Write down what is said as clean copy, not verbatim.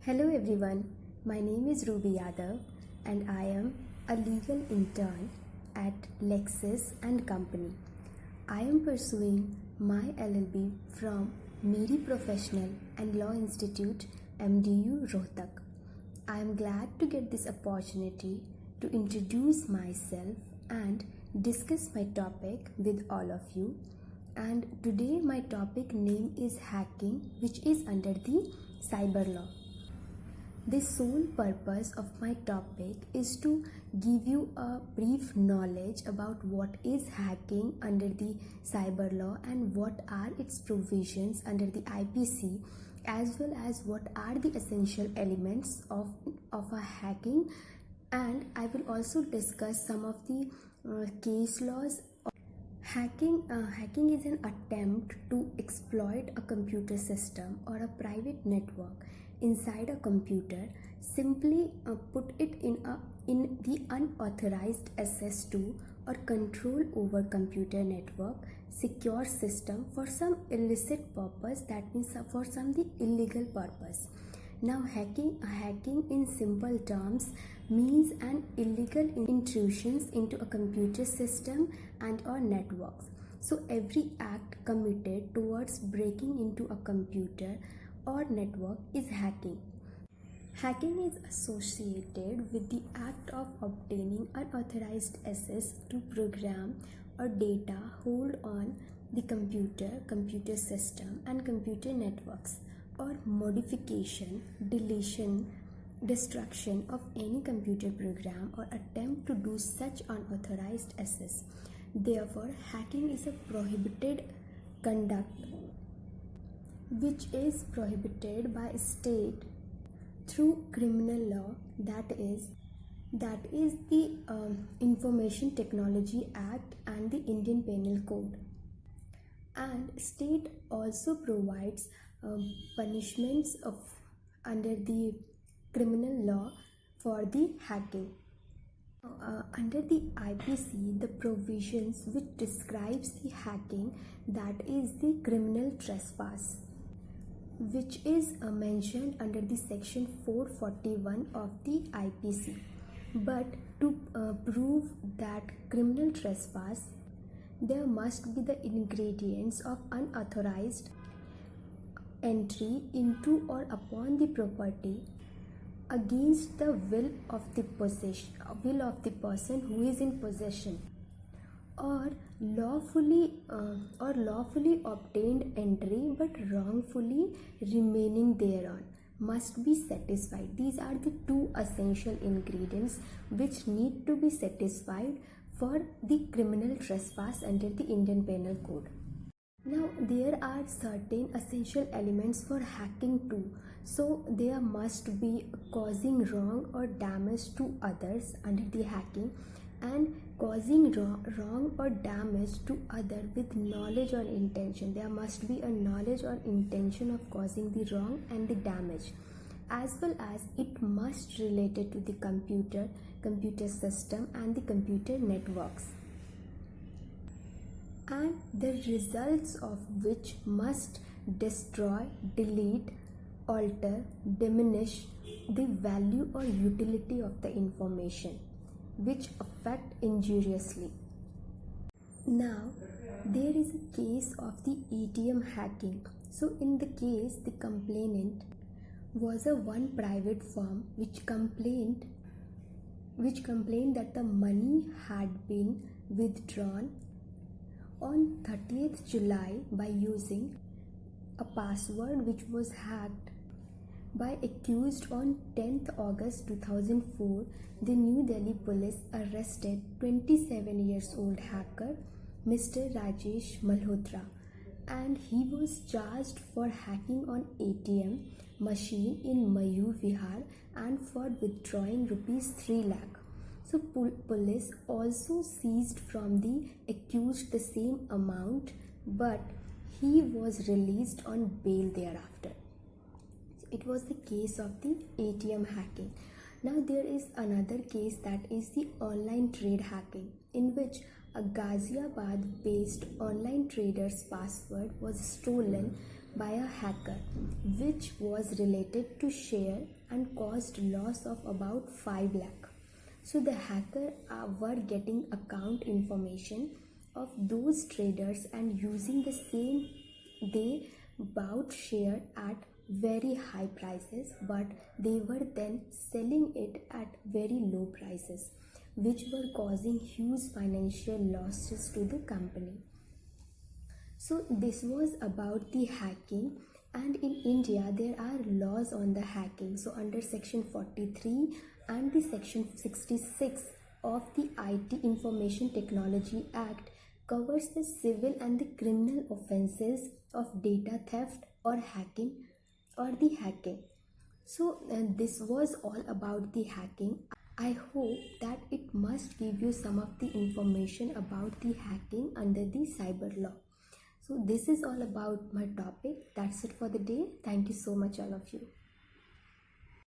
Hello everyone, my name is Ruby Yadav and I am a legal intern at Lexis and Company. I am pursuing my LLB from Miri Professional and Law Institute MDU Rohtak. I am glad to get this opportunity to introduce myself and discuss my topic with all of you. And today my topic name is hacking, which is under the cyber law. The sole purpose of my topic is to give you a brief knowledge about what is hacking under the cyber law and what are its provisions under the IPC, as well as what are the essential elements of a hacking, and I will also discuss some of the case laws. Hacking is an attempt to exploit a computer system or a private network inside a computer. Simply put it in the unauthorized access to or control over computer network, secure system for some illicit purpose, that means for some the illegal purpose. Now hacking in simple terms means an illegal intrusions into a computer system and or networks. So every act committed towards breaking into a computer or network is hacking. Hacking is associated with the act of obtaining unauthorized access to program or data held on the computer system and computer networks, or modification, deletion, destruction of any computer program or attempt to do such unauthorized access. Therefore, hacking is a prohibited conduct which is prohibited by state through criminal law, that is the Information Technology Act and the Indian Penal Code. And state also provides punishments under the criminal law for the hacking. Under the IPC, the provisions which describes the hacking, that is the criminal trespass, which is mentioned under the section 441 of the IPC. But to prove that criminal trespass, there must be the ingredients of unauthorized entry into or upon the property against the will of the person who is in possession, or lawfully obtained entry but wrongfully remaining thereon must be satisfied. These are the two essential ingredients which need to be satisfied for the criminal trespass under the Indian Penal Code. Now there are certain essential elements for hacking too. So there must be causing wrong or damage to others under the hacking, and causing wrong or damage to other with knowledge or intention. There must be a knowledge or intention of causing the wrong and the damage, as well as it must related to the computer system and the computer networks, and the results of which must destroy, delete, alter, diminish the value or utility of the information which affect injuriously. Now there is a case of the ATM hacking. So in the case, the complainant was a one private firm which complained that the money had been withdrawn on 30th July by using a password which was hacked by accused. On 10th August 2004, the New Delhi police arrested 27 years old hacker Mr. Rajesh Malhotra, and he was charged for hacking on ATM machine in Mayur Vihar and for withdrawing rupees 3 lakh. So police also seized from the accused the same amount, but he was released on bail thereafter. It was the case of the ATM hacking. Now there is another case, that is the online trade hacking, in which a Ghaziabad based online trader's password was stolen by a hacker, which was related to share and caused loss of about 5 lakh. So the hacker were getting account information of those traders and using the same they bought share at very high prices, but they were then selling it at very low prices, which were causing huge financial losses to the company. So this was about the hacking, and in India there are laws on the hacking. So under section 43 and the section 66 of the IT Information Technology Act covers the civil and the criminal offenses of data theft or hacking or the hacking. So this was all about the hacking. I hope that it must give you some of the information about the hacking under the cyber law. So this is all about my topic. That's it for the day. Thank you so much, all of you.